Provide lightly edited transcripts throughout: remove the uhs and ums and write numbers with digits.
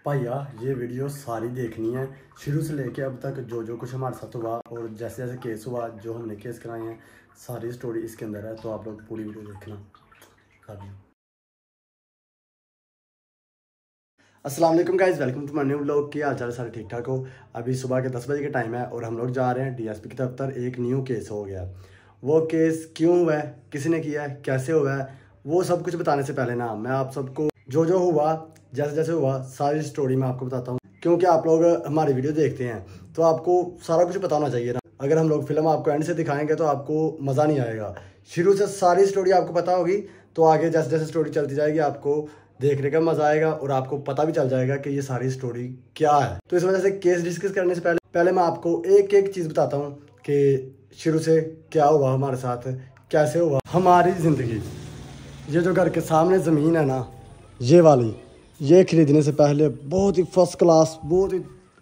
भैया ये वीडियो सारी देखनी है शुरू से लेके अब तक जो कुछ हमारे साथ हुआ और जैसे जैसे केस हुआ जो हमने केस कराए हैं सारी स्टोरी इसके अंदर है। तो आप लोग पूरी वीडियो देखना। अस्सलाम वालेकुम guys, welcome to my new vlog. की हाल चाल सारे ठीक ठाक हो। अभी सुबह के 10 बजे का टाइम है और हम लोग जा रहे हैं डीएसपी के दफ्तर। एक न्यू केस हो गया। वो केस क्यों हुआ है, किसी ने किया है, कैसे हुआ है, वो सब कुछ बताने से पहले ना मैं आप सबको जो हुआ जैसे जैसे हुआ सारी स्टोरी मैं आपको बताता हूँ। क्योंकि आप लोग हमारी वीडियो देखते हैं तो आपको सारा कुछ पता होना चाहिए ना। अगर हम लोग फिल्म आपको एंड से दिखाएंगे तो आपको मज़ा नहीं आएगा। शुरू से सारी स्टोरी आपको पता होगी तो आगे जैसे जैसे स्टोरी चलती जाएगी आपको देखने का मजा आएगा और आपको पता भी चल जाएगा कि ये सारी स्टोरी क्या है। तो इस वजह से केस डिस्कस करने से पहले मैं आपको एक एक चीज़ बताता हूँ कि शुरू से क्या हुआ हमारे साथ, कैसे हुआ हमारी ज़िंदगी। ये जो घर के सामने ज़मीन है ना, ये वाली, ये खरीदने से पहले बहुत ही फर्स्ट क्लास, बहुत ही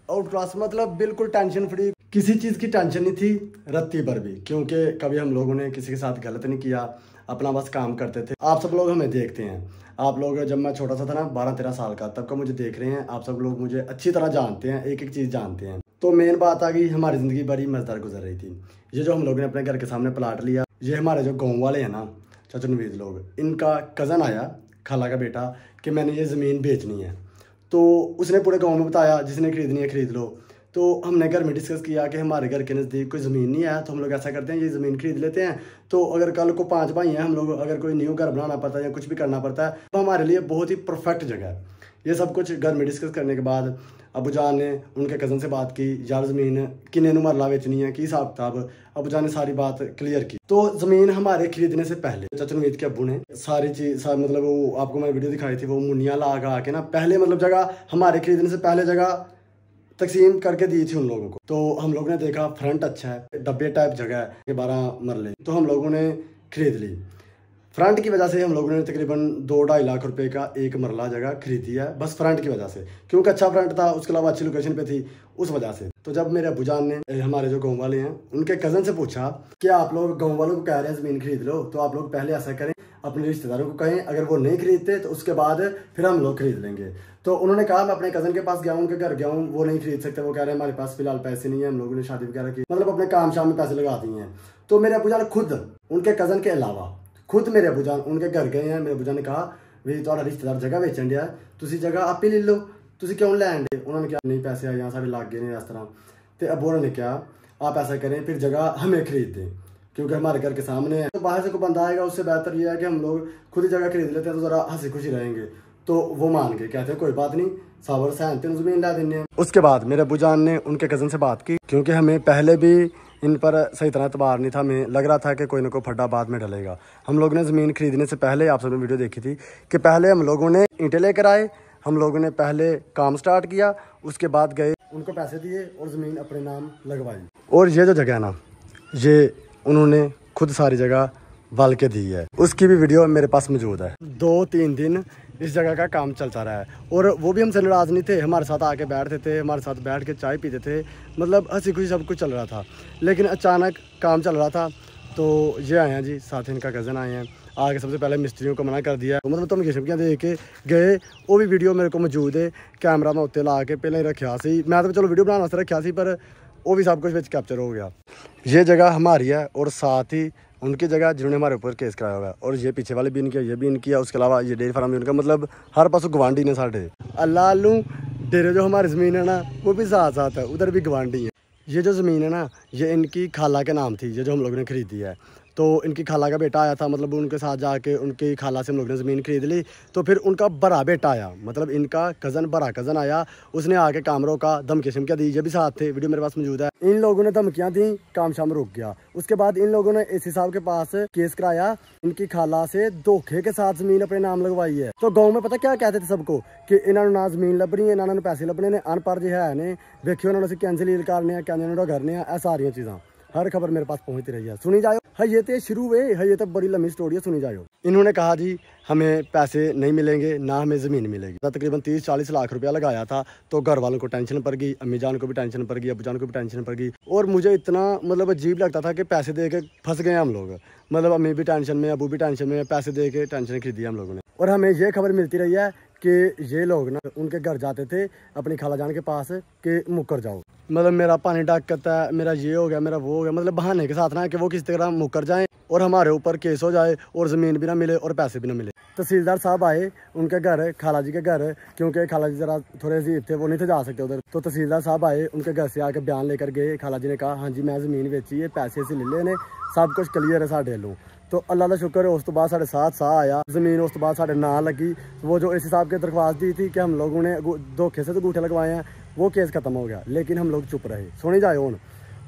आउट क्लास, मतलब बिल्कुल टेंशन फ्री, किसी चीज़ की टेंशन नहीं थी रत्ती भर भी। क्योंकि कभी हम लोगों ने किसी के साथ गलत नहीं किया, अपना बस काम करते थे। आप सब लोग हमें देखते हैं, आप लोग जब मैं छोटा सा था ना 12-13 साल का तब का मुझे देख रहे हैं। आप सब लोग मुझे अच्छी तरह जानते हैं, एक एक चीज़ जानते हैं। तो मेन बात आ गई, हमारी ज़िंदगी बड़ी मज़ेदार गुजर रही थी। ये जो हम लोगों ने अपने घर के सामने प्लाट लिया, ये हमारे जो गाँव वाले हैं ना, चाचा नवीद लोग, इनका कज़न आया, खाला का बेटा, कि मैंने ये ज़मीन बेचनी है। तो उसने पूरे गांव में बताया जिसने खरीदनी है खरीद लो। तो हमने घर में डिस्कस किया कि हमारे घर के नज़दीक कोई ज़मीन नहीं है तो हम लोग ऐसा करते हैं ये ज़मीन खरीद लेते हैं। तो अगर कल को 5 भाई हैं हम लोग, अगर कोई न्यू घर बनाना पड़ता है या कुछ भी करना पड़ता है तो हमारे लिए बहुत ही परफेक्ट जगह है। ये सब कुछ घर में डिस्कस करने के बाद अबू जान ने उनके कज़न से बात की, यार ज़मीन किन्ने नू मरला बेचनी है, की हिसाब किताब। अबू जान ने सारी बात क्लियर की। तो ज़मीन हमारे खरीदने से पहले चाचा नवीद के अब्बू ने सारी चीज़, मतलब वो आपको मैं वीडियो दिखाई थी, वो मुनिया ला के ना पहले, मतलब जगह हमारे खरीदने से पहले जगह तकसीम करके दी थी उन लोगों को। तो हम लोगों ने देखा फ्रंट अच्छा है, डब्बे टाइप जगह है, 12 मरले, तो हम लोगों ने खरीद ली। फ्रंट की वजह से हम लोगों ने तकरीबन 2-2.5 लाख रुपए का एक मरला जगह खरीदी है, बस फ्रंट की वजह से, क्योंकि अच्छा फ्रंट था, उसके अलावा अच्छी लोकेशन पे थी, उस वजह से। तो जब मेरे अबू जान ने हमारे जो गाँव वाले हैं उनके कज़न से पूछा कि आप लोग गाँव वालों को कह रहे हैं ज़मीन खरीद लो, तो आप लोग पहले ऐसा करें अपने रिश्तेदारों को कहें, अगर वो नहीं खरीदते तो उसके बाद फिर हम लोग खरीद लेंगे। तो उन्होंने कहा मैं अपने कज़न के पास गया हूँ, उनके घर गया हूँ, वो नहीं खरीद सकते, वो कह रहे हैं हमारे पास फिलहाल पैसे नहीं है, हम लोगों ने शादी वगैरह की, मतलब अपने काम शाम में पैसे लगा दिए हैं। तो मेरे अबू जान खुद, उनके कज़न के अलावा खुद मेरे अबू जान उनके घर गए हैं। मेरे अबू जान ने कहा भी तुम्हारा रिश्तेदार जगह बेचन दिया, तुसी जगह आप ही ले लो, तुसी क्यों लैन दे। उन्होंने कहा नहीं पैसे आए यहाँ सारे लाग गए ने इस तरह। तो अबू ने कहा आप ऐसा करें फिर जगह हमें खरीद दें क्योंकि हमारे घर के सामने है। तो बाहर से कोई बंदा आएगा उससे बेहतर ये है कि हम लोग खुद ही जगह खरीद लेते हैं तो ज़रा हंसी खुशी रहेंगे। तो वो मान के कहते हैं कोई बात नहीं, सावर सहनते ज़मीन ला देने। उसके बाद मेरे अबू जान ने उनके कज़न से बात की, क्योंकि हमें पहले भी इन पर सही तरह एतबार नहीं था, हमें लग रहा था कि कोई ना कोई फड्डा बाद में डलेगा। हम लोगों ने ज़मीन खरीदने से पहले, आप सबने वीडियो देखी थी कि पहले हम लोगों ने ईंटें लेकर आए, हम लोगों ने पहले काम स्टार्ट किया, उसके बाद गए उनको पैसे दिए और ज़मीन अपने नाम लगवाई। और ये जो जगह है ना, ये उन्होंने खुद सारी जगह वाल के दी है, उसकी भी वीडियो मेरे पास मौजूद है। 2-3 दिन इस जगह का काम चलता रहा है और वो भी हमसे नाराज़ नहीं थे, हमारे साथ आके बैठते थे, हमारे साथ बैठ के चाय पीते थे, मतलब हंसी खुशी सब कुछ चल रहा था। लेकिन अचानक काम चल रहा था तो ये आए हैं जी, साथ इनका कज़न आए हैं, आगे सबसे पहले मिस्त्रियों को मना कर दिया, मतलब तुम धमकियां दे के गए। वो भी वीडियो मेरे को मौजूद है, कैमरा मैं उत्ते ला के पहले ही रखा सी, मैं तो चलो वीडियो बनाने वास्ते रखा सी, पर वो भी सब कुछ विच कैप्चर हो गया। ये जगह हमारी है और साथ ही उनकी जगह जिन्होंने हमारे ऊपर केस कराया हुआ है, और ये पीछे वाले भी इनकी है, ये भी इनकी है, उसके अलावा ये डेयरी फार्म भी उनका, मतलब हर पासों गवांडी ने साढ़े अल्लाह डेरे जो हमारी ज़मीन है ना वो भी साथ साथ है, उधर भी गवांडी है। ये जो ज़मीन है ना ये इनकी खाला के नाम थी, ये जो हम लोगों ने खरीदी है। तो इनकी खाला का बेटा आया था, मतलब उनके साथ जाके उनकी खाला से हम लोगों ने ज़मीन खरीद ली। तो फिर उनका बड़ा बेटा आया, मतलब इनका कज़न, बड़ा कज़न आया, उसने आके काम रोका, धमकी शमकियाँ दी, ये भी साथ थे, वीडियो मेरे पास मौजूद है। इन लोगों ने धमकियाँ दी, काम शाम रुक गया। उसके बाद इन लोगों ने एसी साहब के पास केस कराया, इनकी खाला से धोखे के साथ ज़मीन अपने नाम लगवाई है। तो गाँव में पता क्या कहते थे सबको कि इन्होंने ना ज़मीन लभनी है, ना पैसे लभने ने, अनपढ़ जो है ने, देखियो उन्होंने कैंसिल करने, कैंसिल करने, ऐ सारियां चीज़ां हर खबर मेरे पास पहुंचती रही है। सुनी जाओ, है ये तो शुरू है, है ये तो बड़ी लंबी स्टोरी है, सुनी जाओ। इन्होंने कहा जी हमें पैसे नहीं मिलेंगे, ना हमें ज़मीन मिलेगी। तकरीबन 30-40 लाख रुपया लगाया था। तो घर वालों को टेंशन पड़ गई, अम्मी जान को भी टेंशन पड़ गई, अब्बू जान को भी टेंशन पड़ गई। और मुझे इतना मतलब अजीब लगता था कि पैसे दे के फंस गए हम लोग, मतलब अम्मी भी टेंशन में, अबू भी टेंशन में, पैसे दे के टेंशन खरीदी हम लोगों ने। और हमें ये खबर मिलती रही है कि ये लोग ना उनके घर जाते थे अपनी खाला जान के पास कि मुकर जाओ, मतलब मेरा पानी डाक करता है, मेरा ये हो गया, मेरा वो हो गया, मतलब बहाने के साथ ना कि वो किसी तरह मुकर जाएं और हमारे ऊपर केस हो जाए और ज़मीन भी ना मिले और पैसे भी ना मिले। तहसीलदार साहब आए उनके घर, खाला जी के घर, क्योंकि खाला जी ज़रा थोड़े अजीब थे, वो नहीं थे जा सकते उधर। तो तहसीलदार साहब आए उनके घर से आके बयान लेकर गए। खाला जी ने कहा हाँ जी मैं ज़मीन बेची है, पैसे से ले लेने, सब कुछ क्लीयर है साढ़े लूँ। तो अल्लाह का शुक्र है उस तो बाद साढ़े 7 साह आया, ज़मीन उस तो बाद साढ़े ना लगी। वो जो एसी साहब की दरख्वास्त दी थी कि हम लोगों ने धोखे से तो अंगूठे लगवाए हैं, वो केस ख़त्म हो गया, लेकिन हम लोग चुप रहे, सुनी जाए उन।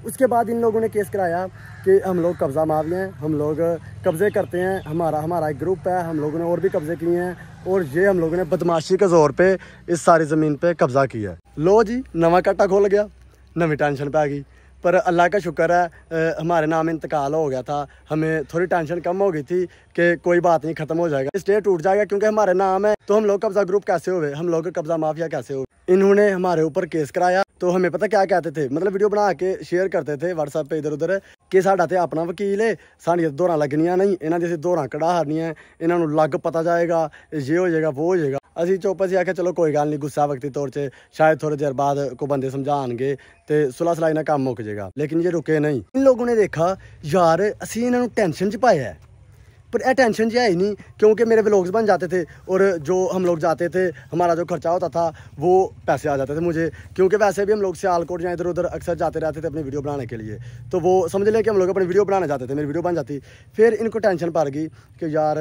उसके बाद इन लोगों ने केस कराया कि हम लोग कब्ज़ा माफिया हैं, हम लोग कब्ज़े करते हैं, हमारा एक ग्रुप है, हम लोगों ने और भी कब्ज़े किए हैं और ये हम लोगों ने बदमाशी के ज़ोर पे इस सारी ज़मीन पे कब्ज़ा किया है। लो जी नवा कट्टा खोल गया, नवी टेंशन पे आ गई। पर अल्लाह का शुक्र है हमारे नाम इंतकाल हो गया था, हमें थोड़ी टेंशन कम हो गई थी कि कोई बात नहीं, ख़त्म हो जाएगा, स्टे टूट जाएगा, क्योंकि हमारे नाम है। तो हम लोग कब्ज़ा ग्रुप कैसे हुए, हम लोग कब्ज़ा माफिया कैसे हुए? इन्होंने हमारे ऊपर केस कराया। तो हमें पता क्या कहते थे, मतलब वीडियो बना के शेयर करते थे व्हाट्सएप पे इधर उधर कि साडा ते अपना वकील है, साड़ियां दोहरा लगनियां नहीं, इन्हां दी दोहरा कढ़ा हरनियां, इन्हां नूं लग पता जाएगा, ये हो जाएगा वो हो जाएगा। असी चुप से आख्या चलो कोई गल नहीं, गुस्सा वक्ती तौर से शायद थोड़े देर बाद को बंदे समझाएंगे तो सुलह सलाई ना काम मुक जाएगा, लेकिन ये रुके नहीं। इन लोगों ने देखा यार असी इन्हां नूं टेंशन च पाया है, पर यह टेंशन है ही नहीं, क्योंकि मेरे व्लॉग्स बन जाते थे और जो हम लोग जाते थे हमारा जो खर्चा होता था वो पैसे आ जाते थे मुझे, क्योंकि वैसे भी हम लोग सियालकोट या इधर उधर अक्सर जाते रहते थे अपनी वीडियो बनाने के लिए। तो वो समझ लें कि हम लोग अपनी वीडियो बनाने जाते थे, मेरी वीडियो बन जाती। फिर इनको टेंशन पड़ गई कि यार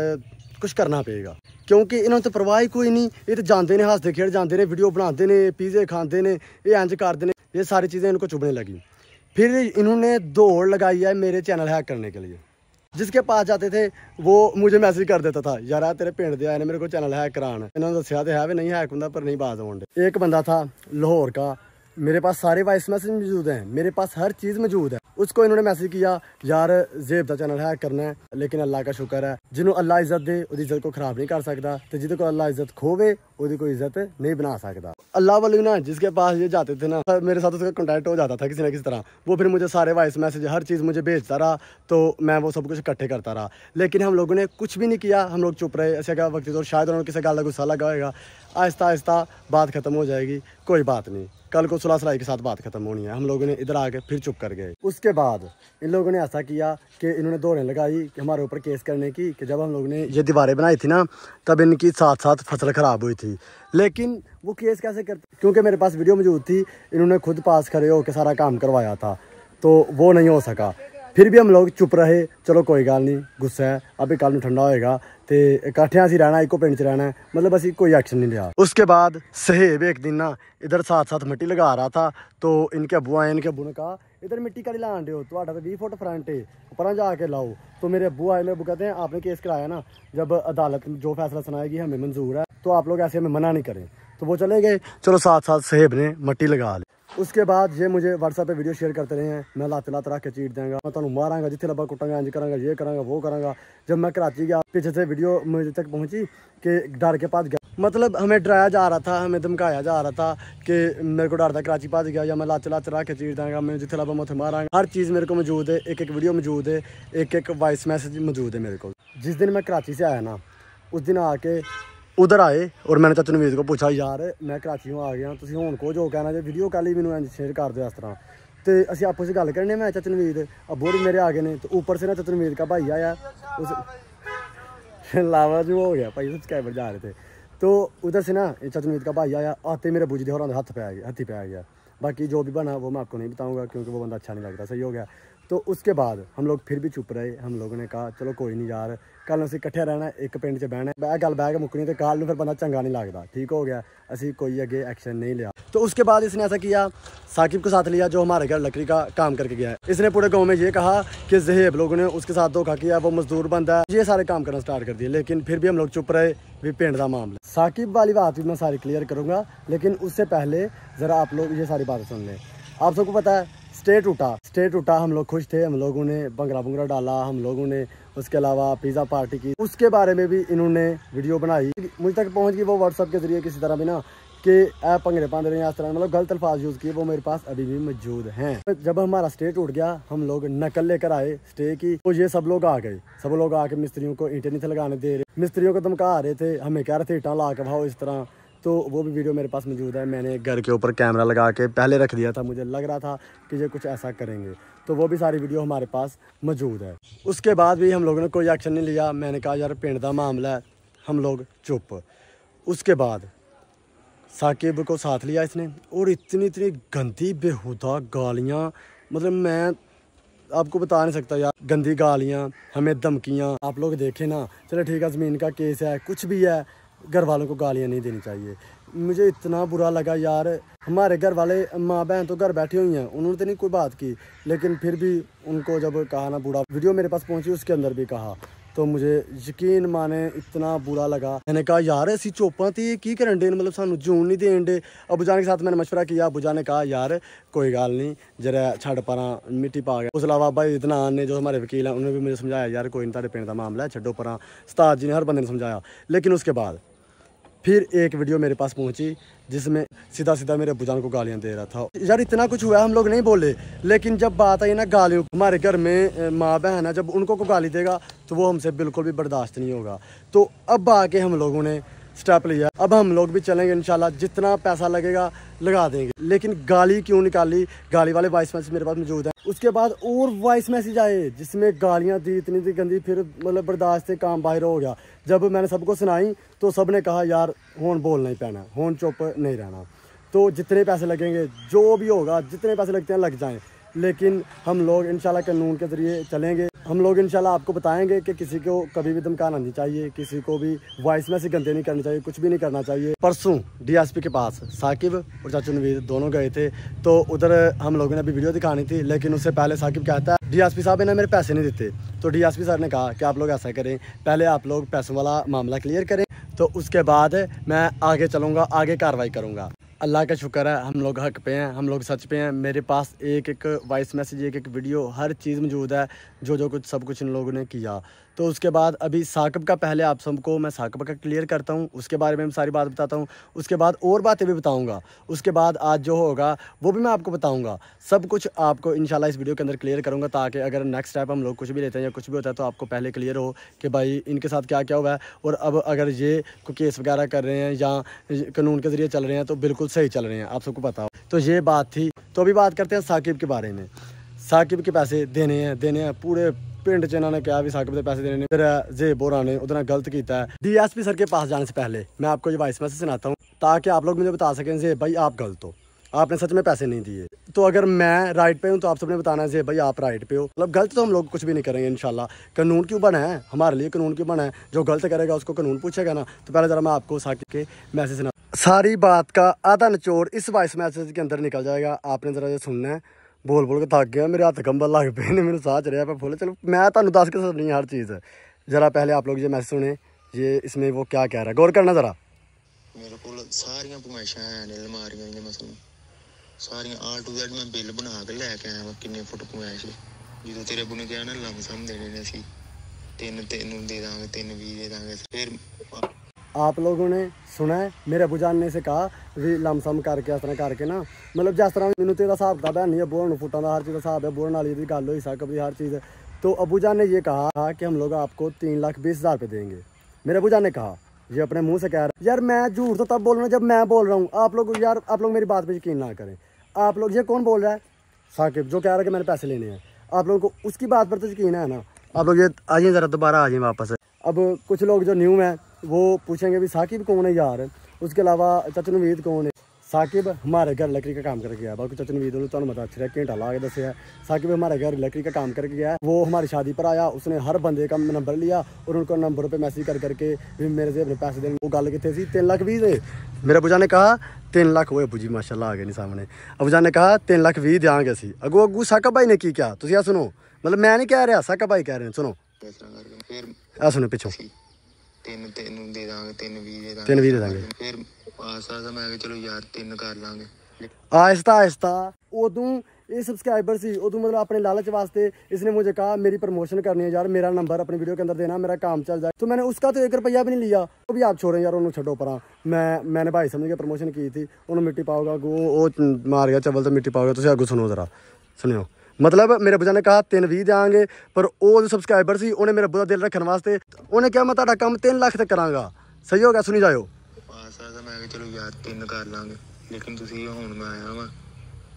कुछ करना पड़ेगा, क्योंकि इन्होंने तो परवाह ही कोई नहीं, ये तो जानते ने, हंसते खेड़ जानते ने, वीडियो बनाते ने, पीजे खाते ने, ये इंज करते ने, ये सारी चीज़ें इनको चुभने लगी। फिर इन्होंने दौड़ लगाई है मेरे चैनल हैक करने के लिए। जिसके पास जाते थे वो मुझे मैसेज कर देता था, यार तेरे पिंड दे आए ने मेरे को चैनल हैक कराना। इन्होंने दसिया तो है भी नहीं हैक होंगे, पर नहीं बात होंगे। एक बंदा था लाहौर का, मेरे पास सारे वॉइस मैसेज मौजूद हैं, मेरे पास हर चीज़ मौजूद है। उसको इन्होंने मैसेज किया यार ज़ेब का चैनल हैक करना है, लेकिन अल्लाह का शुक्र है जिन्हों अल्लाह इज्जत दे उसकी इज्जत को खराब नहीं कर सकता, तो जिद को अल्लाह इज्जत खोवे उसकी कोई इज्जत नहीं बना सकता। अल्लाह वाले ना जिसके पास ये जाते थे ना, मेरे साथ उसका कॉन्टैक्ट हो जाता था किसी न किसी तरह, वो फिर मुझे सारे वॉइस मैसेज हर चीज़ मुझे भेजता रहा, तो मैं वो सब कुछ इकट्ठे करता रहा। लेकिन हम लोगों ने कुछ भी नहीं किया, हम लोग चुप रहे। ऐसे क्या वक्त तो शायद उन्होंने किसी गल का गुस्सा लगा होगा, आहिस्ता आहिस्ता बात ख़त्म हो जाएगी, कोई बात नहीं, कल को सुलह सलाई के साथ बात खत्म होनी है। हम लोगों ने इधर आके फिर चुप कर गए। उसके बाद इन लोगों ने ऐसा किया कि इन्होंने दौड़ें लगाई कि हमारे ऊपर केस करने की, कि जब हम लोगों ने ये दीवारें बनाई थी ना तब इनकी साथ साथ फसल ख़राब हुई थी। लेकिन वो केस कैसे करते, क्योंकि मेरे पास वीडियो मौजूद थी, इन्होंने खुद पास खड़े होकर सारा काम करवाया था, तो वो नहीं हो सका। फिर भी हम लोग चुप रहे, चलो कोई गल नहीं, गुस्सा है, अभी कल में ठंडा होएगा, तो इकट्ठे असी रहना, इको पिंड च रहना है, मतलब असी कोई एक्शन नहीं लिया। उसके बाद सहेब एक दिन ना इधर साथ साथ मिट्टी लगा रहा था, तो इनके अबू आए, इनके अबू ने कहा इधर मिट्टी कड़ी लान दो, तो 20 फुट फ्रंट है, ऊपर जाके लाओ। तो मेरे अबू आए, मेरे अबू कहते हैं आपने केस कराया ना, जब अदालत जो फैसला सुनाएगी हमें मंजूर है, तो आप लोग ऐसे हमें मना नहीं करें। तो वो चले गए, चलो साथ साथ सहेब ने मिट्टी लगा ली। उसके बाद ये मुझे व्हाट्सएप पे वीडियो शेयर करते रहे हैं, मैं लात लात रख के चीट देंगा, मैं तुम्हें मारांगा, जिथे लबा कुटांगा, इंज करांगा, ये करांगा, वो करांगा। जब मैं कराची गया पीछे से वीडियो मुझे तक पहुंची कि डर के पास गया, मतलब हमें डराया जा रहा था, हमें धमकाया जा रहा था कि मेरे को डर था कराची पास गया या मैं लात लात रख के चीट देंगा, मैं जिथे लबा मैं मारांगा। हर चीज़ मेरे को मौजूद है, एक एक वीडियो मौजूद है, एक एक वॉइस मैसेज मौजूद है मेरे को। जिस दिन मैं कराची से आया ना, उस दिन आके उधर आए और मैंने चाचा नवीद को पूछा यार मैं कराची आ गया, तुम हूँ को जो कहना जो वीडियो कल ही मैंने शेयर कर दो इस तरह। तो असी आपस में गल करने, मैं चाचा नवीद अबू भी मेरे आ गए हैं, तो ऊपर से ना चाचा नवीद का भाई आया, उस लावा जो हो गया भाई सब्सक्राइबर जा रहे थे, तो उधर से ना चाचा नवीद का भाई आया, आते मेरे बूजी होर हाथी पे आ गया। बाकी जो भी बना वो मैं आपको नहीं बताऊँगा, क्योंकि वो बंदा अच्छा नहीं लगता, सही हो गया। तो उसके बाद हम लोग फिर भी चुप रहे, हम लोगों ने कहा चलो कोई नहीं यार, कल असीं इकट्ठे रहना, एक पिंड च बहना, गल बह के मुकनी, तो कल फिर बंदा चंगा नहीं लगता, ठीक हो गया, असीं कोई अगे एक्शन नहीं लिया। तो उसके बाद इसने ऐसा किया, साकिब को साथ लिया जो हमारे घर लकड़ी का काम करके गया है। इसने पूरे गाँव में ये कहा कि ज़हेब लोगों ने उसके साथ धोखा किया, वो मजदूर बंदा है, ये सारे काम करना स्टार्ट कर दिए। लेकिन फिर भी हम लोग चुप रहे, भी पिंड का मामला। साकिब वाली बात भी मैं सारी क्लियर करूँगा, लेकिन उससे पहले ज़रा आप लोग ये सारी बातें सुन लें। आप सबको पता है स्टे टूटा, हम लोग खुश थे, हम लोगों ने भंगड़ा डाला, हम लोगों ने उसके अलावा पिज़्ज़ा पार्टी की, उसके बारे में भी इन्होंने वीडियो बनाई, मुझ तक पहुंच गई वो व्हाट्सएप के ज़रिए किसी तरह भी ना, कि ऐ पंगड़े पांदे रहे, इस तरह मतलब गलत अल्फाज यूज़ किए, वो मेरे पास अभी भी मौजूद हैं। जब हमारा स्टे टूट गया, हम लोग नकल लेकर आए स्टे की, तो ये सब लोग आ गए। सब लोग आके मिस्त्रियों को ईंटें नहीं थे लगाने दे रहे, मिस्त्रियों को धमका रहे थे, हमें कह रहे थे ईंटा ला के भाओ इस तरह। तो वो भी वीडियो मेरे पास मौजूद है। मैंने घर के ऊपर कैमरा लगा के पहले रख दिया था, मुझे लग रहा था कि ये कुछ ऐसा करेंगे, तो वो भी सारी वीडियो हमारे पास मौजूद है। उसके बाद भी हम लोगों ने कोई एक्शन नहीं लिया। मैंने कहा यार पिंड का मामला है, हम लोग चुप। उसके बाद साकिब को साथ लिया इसने, और इतनी इतनी गंदी बेहुदा गालियाँ, मतलब मैं आपको बता नहीं सकता यार। गंदी गालियाँ, हमें धमकियाँ, आप लोग देखें ना। चलो ठीक है, ज़मीन का केस है, कुछ भी है, घर वालों को गालियाँ नहीं देनी चाहिए। मुझे इतना बुरा लगा यार। हमारे घर वाले माँ बहन तो घर बैठी हुई हैं, उन्होंने तो नहीं कोई बात की, लेकिन फिर भी उनको जब कहा ना, बूढ़ा वीडियो मेरे पास पहुंची, उसके अंदर भी कहा, तो मुझे यकीन माने इतना बुरा लगा। मैंने कहा यार ऐसी चोपा थी की करन डे, मतलब सानू जून नहीं देन डे। अबू जान के साथ मैंने मशवरा किया, अबू जान ने कहा यार कोई गल नहीं, जरा छड़ परा मिट्टी पा गया। उस अलावा भाई इतना ने जो हमारे वकील हैं, उन्होंने भी मुझे समझाया यार कोई नहीं, तारे पिंड का मामला है, छड्डो परा। उस्ताद जी ने, हर बंदे ने समझाया। लेकिन उसके बाद फिर एक वीडियो मेरे पास पहुंची जिसमें सीधा सीधा मेरे अब्बूजान को गालियां दे रहा था। यार इतना कुछ हुआ, हम लोग नहीं बोले, लेकिन जब बात आई ना गालियों, हमारे घर में माँ बहन है, जब उनको को गाली देगा तो वो हमसे बिल्कुल भी बर्दाश्त नहीं होगा। तो अब आके हम लोगों ने स्टेप लिया। अब हम लोग भी चलेंगे इंशाल्लाह, जितना पैसा लगेगा लगा देंगे। लेकिन गाली क्यों निकाली, गाली वाले वॉइस मैसेज मेरे पास मौजूद है। उसके बाद और वॉइस मैसेज आए जिसमें गालियां दी इतनी थी गंदी, फिर मतलब बर्दाश्त से काम बाहर हो गया। जब मैंने सबको सुनाई तो सब ने कहा यार होन बोलना ही पैना, होन चुप नहीं रहना। तो जितने पैसे लगेंगे, जो भी होगा, जितने पैसे लगते हैं लग जाएं, लेकिन हम लोग इंशाल्लाह कानून के ज़रिए चलेंगे। हम लोग इंशाल्लाह आपको बताएंगे कि किसी को कभी भी धमकाना नहीं चाहिए, किसी को भी वॉइस मैसेज गंदे नहीं करने चाहिए, कुछ भी नहीं करना चाहिए। परसों डीएसपी के पास साकिब और चाचू नवीद दोनों गए थे, तो उधर हम लोगों ने अभी वीडियो दिखानी थी, लेकिन उससे पहले साकिब कहता है डीएसपी साहब ने मेरे पैसे नहीं देते। तो डीएसपी सर ने कहा कि आप लोग ऐसा करें, पहले आप लोग पैसों वाला मामला क्लियर करें, तो उसके बाद मैं आगे चलूँगा, आगे कार्रवाई करूँगा। अल्लाह का शुक्र है, हम लोग हक पे हैं, हम लोग सच पे हैं। मेरे पास एक एक वॉइस मैसेज, एक एक वीडियो, हर चीज़ मौजूद है, जो कुछ सब कुछ इन लोगों ने किया। तो उसके बाद अभी साकिब का, पहले आप सबको मैं साकिब का क्लियर करता हूँ, उसके बारे में सारी बात बताता हूँ, उसके बाद और बातें भी बताऊँगा, उसके बाद आज जो होगा वो भी मैं आपको बताऊँगा। सब कुछ आपको इंशाल्लाह इस वीडियो के अंदर क्लियर करूँगा, ताकि अगर नेक्स्ट स्टेप हम लोग कुछ भी लेते हैं या कुछ भी होता है तो आपको पहले क्लियर हो कि भाई इनके साथ क्या क्या हुआ है। और अब अगर ये कोई केस वगैरह कर रहे हैं या कानून के ज़रिए चल रहे हैं तो बिल्कुल सही चल रहे हैं, आप सबको पता हो। तो ये बात थी। तो अभी बात करते हैं साकिब के बारे में। साकिब के पैसे देने हैं पूरे पिंड च इन्होंने कहा भी साकिब के पैसे देने। फिर जे बोरा ने उधर गलत किया है। डीएसपी सर के पास जाने से पहले मैं आपको ये वॉइस मैसेज सुनाता हूँ, ताकि आप लोग मुझे बता सकें जे भाई आप गलत हो, आपने सच में पैसे नहीं दिए। तो अगर मैं राइट पे हूँ तो आप सबने बताना है जे भाई आप राइट पे हो, मतलब गलत तो हम लोग कुछ भी नहीं करेंगे इंशाल्लाह। कानून क्यों बना है हमारे लिए, कानून क्यों बना है, जो गलत करेगा उसको कानून पूछेगा ना। तो पहले ज़रा मैं आपको साकिब के मैसेज सुना, सारी बात का आधा निचोड़ इस वॉइस मैसेज के अंदर निकल जाएगा। आपने ज़रा ये सुनना है। बोल बोल के थक गया, मेरे हाथ कंबल लग पे ने, मेरे साथ चढ़िया पे फुल। चलो मैं तुहानू दस के सुननी हर चीज़। जरा पहले आप लोग ये मैसेज सुने, ये इसमें वो क्या कह रहा है, गौर करना ज़रा। मेरे को सारियां पमाइशां हैं ने अलमारियां ने, मसलन सारियां A to Z मैं बिल बना के लैके आया। किन्ने फुट पमाइश जो तेरे अबू ने कहा ना लमसम देने ने, असी तीन दे दांगे, 3 दे दांगे। फिर आप लोगों ने सुना है, मेरे अबू जान ने से कहा भी लमसम करके इस तरह करके ना, मतलब जिस तरह मैनू तेरा हिसाब किताब है नहीं है, बोल फुटा का हर चीज़ का हिसाब है, बोलने वाली गल हुई साकिब की हर चीज़। तो अबू जान ने ये कहा कि हम लोग आपको 3,20,000 रुपये देंगे। मेरे अबू जान ने कहा, ये अपने मुंह से कह रहा है। यार मैं झूठ तो तब बोल रहा हूँ जब मैं बोल रहा हूँ। आप लोग यार, आप लोग मेरी बात पे यकीन ना करें। आप लोग, ये कौन बोल रहा है, साकिब जो कह रहा है कि मैंने पैसे लेने हैं। आप लोगों को उसकी बात पर तो यकीन है ना। आप लोग ये आइए ज़रा दोबारा आ जाइए वापस। अब कुछ लोग जो न्यू हैं वो पूछेंगे भी साकिब कौन है यार, उसके अलावा चाचू नवीद कौन है। साकिब हमारे घर लकड़ी का काम करके गया, बाकी चाचू नवीद तो मत अच्छा है, घंटा ला के दस है। साकिब हमारे घर लकड़ी का काम करके गया है। वो हमारी शादी पर आया, उसने हर बंदे का नंबर लिया और उनको नंबर पे मैसेज कर करके भी मेरे से अपने पैसे देने। वो गल कितने सी 3,20,000 मेरे अबू जान ने कहा 3 लाख हुए। अबू जी माशाल्लाह आ गए नहीं सामने। अबू जान ने कहा 3,20,000 देंगे असी। अगू साकिब भाई ने की क्या, तुम यह सुनो, मतलब मैं नहीं कह रहा, साकिब भाई कह रहे हैं, सुनो आ सुनो पिछों। 3 दे दांगे, 3 3,20,000 दे दांगे। फिर आसा मैं चलो यार 3 कर लांगे आहिस्ता आहिस्ता। उदों ये सब्सक्राइबर सी उदू मतलब अपने लालच वास्ते इसने मुझे कहा मेरी प्रमोशन करनी है यार, मेरा नंबर अपनी वीडियो के अंदर देना, मेरा काम चल जाए। तो मैंने उसका तो 1 रुपया भी नहीं लिया। तो भी आप छोड़ें यार, उन्होंने छो परा। मैंने भाई समझ के प्रमोशन की थी। उन्होंने मिट्टी पाओगा वो मार गया चवल तो मिट्टी पाओगा। तुम अगू सुनो जरा सुनियो। मतलब मेरे बुझा ने कहा 3-20 देंगे, पर वो जो सब्सक्राइबर सी उन्हें मेरे बुरा दिल रखने वास्ते उन्हें क्या मैं तुहाडा काम 3 लाख तक करांगा। सही हो गया? सुनी जाओ। मैं चलो यार 3 कर लांगे, लेकिन तुसी हुण मैं आया वा,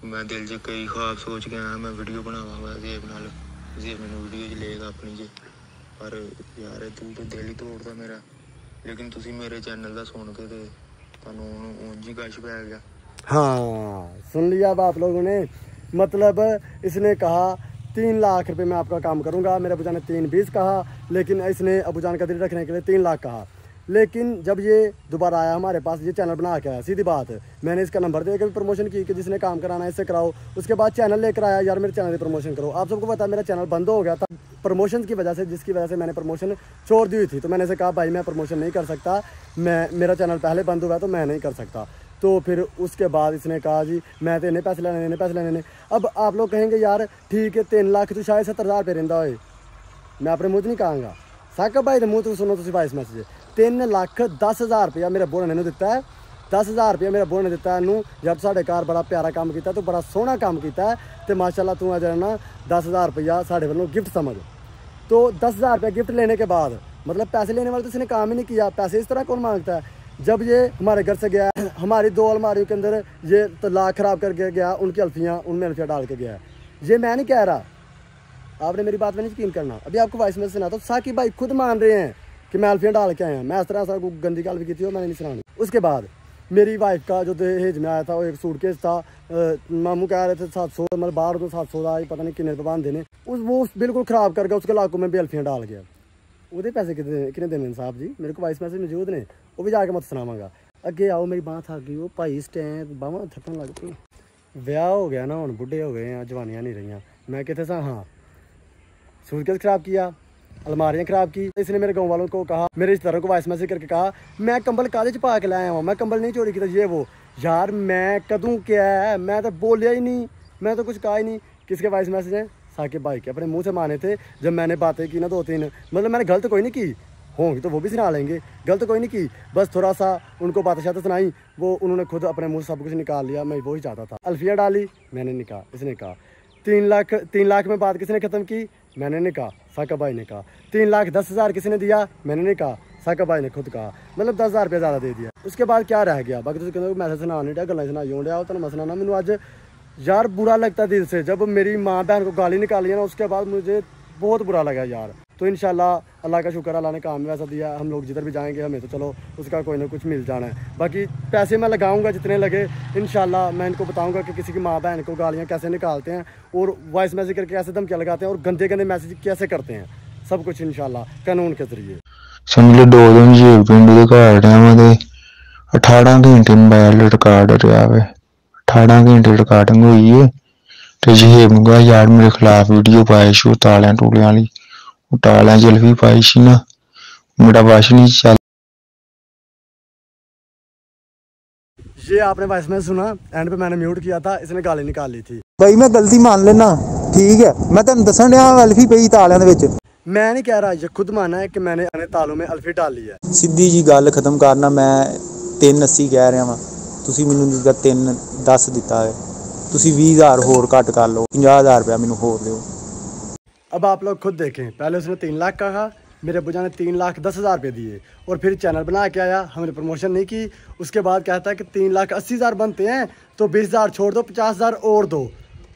मैं दिल च कई ख्वाब सोच के आया मैं वीडियो बनावांगा जेब नाल, जेब मैनू वीडियो च लेगा अपनी च। पर यार तू तो दिल ही तोड़दा मेरा। लेकिन तुसी मेरे चैनल दा सुन के ते तुहानू ऊंज ही कश पै गया। हाँ सुन लिया अब आप लोगों ने। मतलब इसने कहा 3 लाख रुपए मैं आपका काम करूंगा। मेरे अबूजान ने 3-20 कहा, लेकिन इसने अबूजान का दिल रखने के लिए 3 लाख कहा। लेकिन जब ये दोबारा आया हमारे पास, ये चैनल बना के आया, सीधी बात है, मैंने इसका नंबर दे के भी प्रमोशन की कि जिसने काम कराना है इससे कराओ। उसके बाद चैनल लेकर आया, यार मेरे चैनल की प्रमोशन करो। आप सबको पता है मेरा चैनल बंद हो गया था प्रमोशन की वजह से, जिसकी वजह से मैंने प्रमोशन छोड़ दी हुई थी। तो मैंने इसे कहा भाई मैं प्रमोशन नहीं कर सकता, मेरा चैनल पहले बंद हुआ है तो मैं नहीं कर सकता। तो फिर उसके बाद इसने कहा जी मैं तो इन्हें पैसे लेने। अब आप लोग कहेंगे यार ठीक है 3 लाख तो शायद 70,000 रुपये रहिंदा होए। मैं अपने मुँह नहीं कहांगा, साकब भाई मुँह तो सुनो तुम वाइस मैसेज। 3,10,000 रुपया मेरे बुआ ने दिता है। 10,000 रुपया मेरे बुआ ने दिता है जब साढ़े घर बड़ा प्यारा काम किया, तो बड़ा सोहना काम किया है। तो माशाल्लाह तू अज ना 10,000 रुपया साढ़े वालों गिफ्ट समझ। तो 10,000 रुपया गिफ्ट लेने के बाद मतलब पैसे लेने वाले तो इसने काम ही नहीं किया। पैसे इस तरह कौन मांगता है? जब ये हमारे घर से गया, हमारी 2 अलमारियों के अंदर ये तलाक ख़राब करके गया, उनकी अल्फियाँ उनमें अल्फियाँ डाल के गया है। ये मैं नहीं कह रहा, आपने मेरी बात में नहीं यकीन करना। अभी आपको वॉइस मैसेज सुनाता हूँ, साकिब भाई खुद मान रहे हैं कि मैं अल्फियाँ डाल के आया। मैं इस तरह गंदी गाल भी की थी और मैंने नहीं सुनानी। उसके बाद मेरी वाइफ का जो दहेज में आया था वो एक सूटकेस था। मामू कह रहे थे 700, मतलब बाहर तो 700 का पता नहीं कितने रुपये बांध देने, वो बिल्कुल ख़राब कर गया। उसके लाखों में भी अल्फियाँ डाल गया। वो पैसे कितने देने साहब जी? मेरे को वॉइस मैसेज मौजूद ने, वो भी जाके मत सुनावांगा। अगे आओ मेरी बांह थक गई, वो भाई स्टैंड बांह थकन लग पई। ब्याह हो गया ना, हुण बुढ़े हो गए हैं, जवानियां नहीं रही। मैं कितने सा हाँ सूटकेस खराब किया, अलमारियाँ खराब की। इसने मेरे गाँव वालों को कहा, मेरे रिश्तेदारों को वॉइस मैसेज करके कहा मैं कंबल काले च पा के लाया हूँ, मैं कंबल नहीं चोरी किया। ये वो यार मैं कदूं क्या है, मैं तो बोलिया ही नहीं, मैं तो कुछ कहा ही नहीं। किसके वॉइस मैसेज हैं? साकिब भाई के। अपने मुंह से माने थे जब मैंने बातें की ना 2-3, मतलब मैंने गलत कोई नहीं की होंगी तो वो भी सुना लेंगे, गलत कोई नहीं की, बस थोड़ा सा उनको बातें शातें सुनाई, वो उन्होंने खुद अपने मुंह से सब कुछ निकाल लिया। मैं वही चाहता था। अल्फिया डाली, मैंने नहीं कहा, इसने कहा। 3 लाख में बात किसने ख़त्म की? मैंने नहीं कहा, साकिब भाई ने कहा। 3,10,000 किसने दिया? मैंने नहीं कहा, साकिब भाई ने खुद कहा। मतलब 10,000 रुपया ज़्यादा दे दिया। उसके बाद क्या रह गया? बाकी तो कहते मैसेज सुना नहीं गल्ला सुनाई हों डया। तो मैं सुनाना, मैंने अज यार बुरा लगता दिल से जब मेरी माँ बहन को गाली निकाली ना, उसके बाद मुझे बहुत बुरा लगा यार। तो इंशाल्लाह अल्लाह का शुक्र, अल्लाह ने काम वैसा दिया। हम लोग जिधर भी जाएंगे हमें तो चलो उसका कोई ना कुछ मिल जाना है। बाकी पैसे मैं लगाऊंगा जितने लगे, इंशाल्लाह मैं इनको बताऊंगा कि किसी की माँ बहन को गालियाँ कैसे निकालते हैं और वॉइस मैसेज करके कैसे धमकियाँ लगाते हैं और गंदे गंदे मैसेज कैसे करते हैं, सब कुछ इंशाल्लाह कानून के जरिए। समझ लो 2 दिन जेब पिंडू के घर रहा मैं 18 घंटे मोबाइल रिकॉर्ड रहा वे। 18 घंटे रिकॉर्डिंग हुई है। तो जेब गा यार मेरे खिलाफ वीडियो पाई सी तालियां टूलियां वाली, टालियां जल्फी पाई सी ना, मेरा वश नहीं चल। ये आपने वॉइस मैसेज सुना, एंड पे मैंने म्यूट किया था, इसने गाली निकाल ली थी। भाई मैं गलती मान लेना, ठीक है, मैं तेन दसन दिया अल्फी पई तालियां दे विच। मैं नहीं कह रहा, ये खुद माना है कि मैंने अपने तालों में अल्फी डाल ली है। सीधी जी गल खत्म करना, मैं 380 कह रहा वा, तुसी मैनू 310 दिता है, तुसी 20,000 होर घट कर लो, 50,000 रुपया मैनू होर दो। अब आप लोग खुद देखें, पहले उसने 3 लाख कहा, मेरे अब्बूजान ने 3,10,000 रुपये दिए और फिर चैनल बना के आया, हमने प्रमोशन नहीं की। उसके बाद कहता है कि 3,80,000 बनते हैं तो 20,000 छोड़ दो, 50,000 और दो।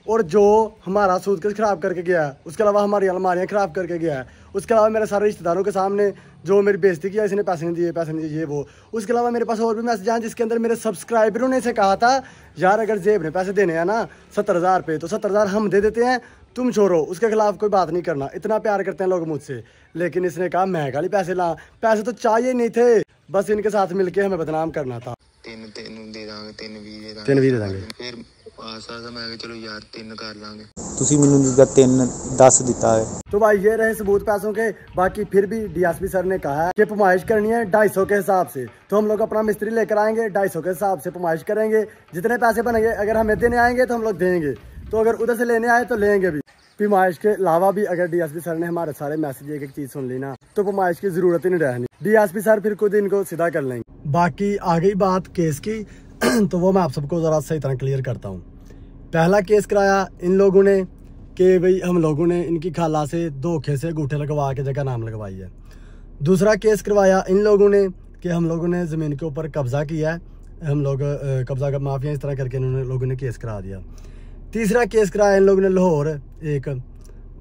और जो हमारा सूटकेस ख़राब करके गया है, उसके अलावा हमारी अलमारियाँ ख़राब करके गया है, उसके अलावा मेरे सारे रिश्तेदारों के सामने जो मेरी बेइज्जती किया, इसने पैसे नहीं दिए ये वो। उसके अलावा मेरे पास और भी मैसेज आए जिसके अंदर मेरे सब्सक्राइबरों ने से कहा था यार अगर जेब ने पैसे देने हैं ना 70,000 रुपये तो 70,000 हम दे देते हैं, तुम छोड़ो, उसके खिलाफ कोई बात नहीं करना। इतना प्यार करते हैं लोग मुझसे। लेकिन इसने कहा मैं गाली पैसे ला, पैसे तो चाहिए नहीं थे, बस इनके साथ मिलके हमें बदनाम करना था। 3 दे ਦਾਂਗੇ 3 भी दे देंगे। फिर आसा मैं कि चलो यार 3 कर लांगे। तुसी मैनू 310 दिता है। तो भाई ये रहे सबूत पैसों के। बाकी फिर भी डीएसपी सर ने कहा है कि पमाइश करनी है 250 के हिसाब से, तो हम लोग अपना मिस्त्री लेकर आएंगे, 250 के हिसाब से पमाइश करेंगे। जितने पैसे बनेंगे अगर हमें देने आएंगे तो हम लोग देंगे। तो अगर उधर से लेने आए तो लेंगे भी। पैमाइश के अलावा भी अगर डीएसपी सर ने हमारे सारे मैसेज एक एक चीज सुन ली ना तो पैमाइश की जरूरत ही नहीं रहनी। डीएसपी सर फिर खुद इनको सीधा कर लेंगे। बाकी आ गई बात केस की तो वो मैं आप सबको जरा सही तरह क्लियर करता हूँ। पहला केस कराया इन लोगों ने कि भाई हम लोगों ने इनकी खाला से धोखे से अंगूठे लगवा के जगह नाम लगवाई है। दूसरा केस करवाया इन लोगों ने कि हम लोगों ने ज़मीन के ऊपर कब्जा किया है, हम लोग कब्जा का माफिया इस तरह करके इन्होंने लोगों ने केस करा दिया। तीसरा केस कराया इन लोगों ने लाहौर एक,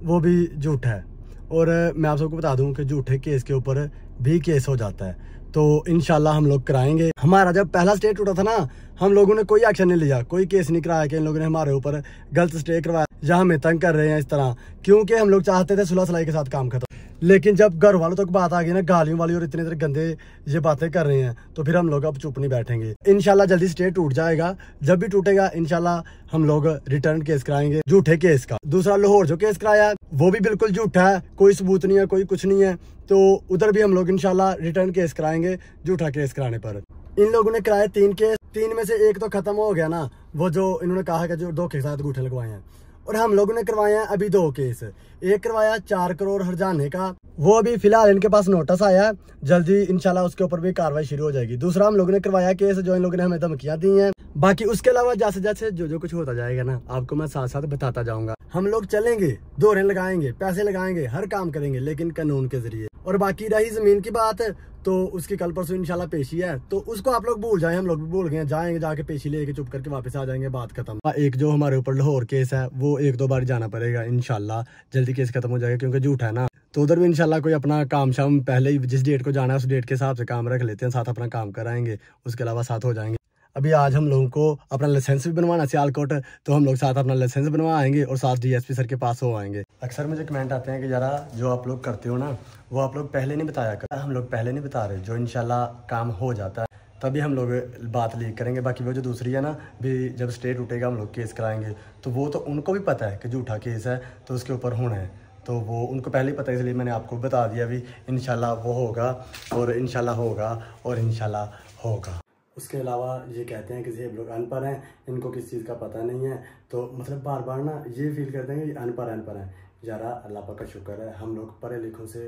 वो भी झूठा है। और मैं आप सबको बता दूं कि झूठे केस के ऊपर भी केस हो जाता है, तो इंशाल्लाह हम लोग कराएंगे। हमारा जब पहला स्टे टूटा था ना, हम लोगों ने कोई एक्शन नहीं लिया, कोई केस नहीं कराया कि इन लोगों ने हमारे ऊपर गलत स्टे करवाया या हमें तंग कर रहे हैं इस तरह, क्योंकि हम लोग चाहते थे सुलह सलाई के साथ काम खत्म। लेकिन जब घर वालों तक बात आ गई ना गालियों वाली और इतने गंदे ये बातें कर रहे हैं, तो फिर हम लोग अब चुप नहीं बैठेंगे। इंशाल्लाह जल्दी स्टे टूट जाएगा। जब भी टूटेगा इंशाल्लाह हम लोग रिटर्न केस कराएंगे झूठे केस का। दूसरा लाहौर जो केस कराया वो भी बिल्कुल झूठा है, कोई सबूत नहीं है, कोई कुछ नहीं है, तो उधर भी हम लोग इंशाल्लाह रिटर्न केस कराएंगे झूठा केस कराने पर। इन लोगों ने कराए 3 केस, 3 में से एक तो खत्म हो गया ना, वो जो इन्होंने कहा कि जो धोखे के साथ अंगूठे लगवाए हैं। और हम लोगों ने करवाए हैं अभी 2 केस। एक करवाया 4 करोड़ हर्जाने का, वो अभी फिलहाल इनके पास नोटिस आया है, जल्दी इंशाल्लाह उसके ऊपर भी कार्रवाई शुरू हो जाएगी। दूसरा हम लोगों ने करवाया केस जो इन लोगों ने हमें धमकियां दी हैं। बाकी उसके अलावा जैसे जैसे जो कुछ होता जाएगा ना आपको मैं साथ साथ बताता जाऊंगा। हम लोग चलेंगे, दोहरे लगाएंगे, पैसे लगाएंगे, हर काम करेंगे लेकिन कानून के जरिए। और बाकी रही जमीन की बात तो उसकी कल परसों इंशाल्लाह पेशी है, तो उसको आप लोग भूल जाएं, हम लोग भी भूल गए, जाएंगे जाके पेशी लेके चुप करके वापस आ जाएंगे, बात खत्म। एक जो हमारे ऊपर लाहौर केस है वो 1-2 बार जाना पड़ेगा, इंशाल्लाह जल्दी केस खत्म हो जाएगा क्योंकि झूठा है ना, तो उधर भी इंशाल्लाह कोई अपना काम शाम पहले ही जिस डेट को जाना है उस डेट के हिसाब से काम रख लेते हैं, साथ अपना काम कराएंगे, उसके अलावा साथ हो जाएंगे। अभी आज हम लोगों को अपना लाइसेंस भी बनवाना सियालकोट, तो हम लोग साथ अपना लाइसेंस बनवाएंगे और साथ डीएसपी सर के पास हो आएंगे। अक्सर मुझे कमेंट आते हैं कि यारा जो आप लोग करते हो ना वो आप लोग पहले नहीं बताया कर। हम लोग पहले नहीं बता रहे, जो इंशाल्लाह काम हो जाता है तभी हम लोग बात लीक करेंगे। बाकी वो जो दूसरी है ना भी जब स्टे टूटेगा हम लोग केस कराएंगे, तो वो तो उनको भी पता है कि झूठा केस है तो उसके ऊपर होना है, तो वो उनको पहले ही पता है, इसलिए मैंने आपको बता दिया भी इंशाल्लाह वो होगा और इंशाल्लाह होगा और इंशाल्लाह होगा। उसके अलावा ये कहते हैं कि ये लोग अनपढ़ हैं, इनको किस चीज़ का पता नहीं है, तो मतलब बार बार ना ये फील करते हैं कि अनपढ़ हैं। यारा अल्लाह पाक का शुक्र है हम लोग पढ़े लिखों से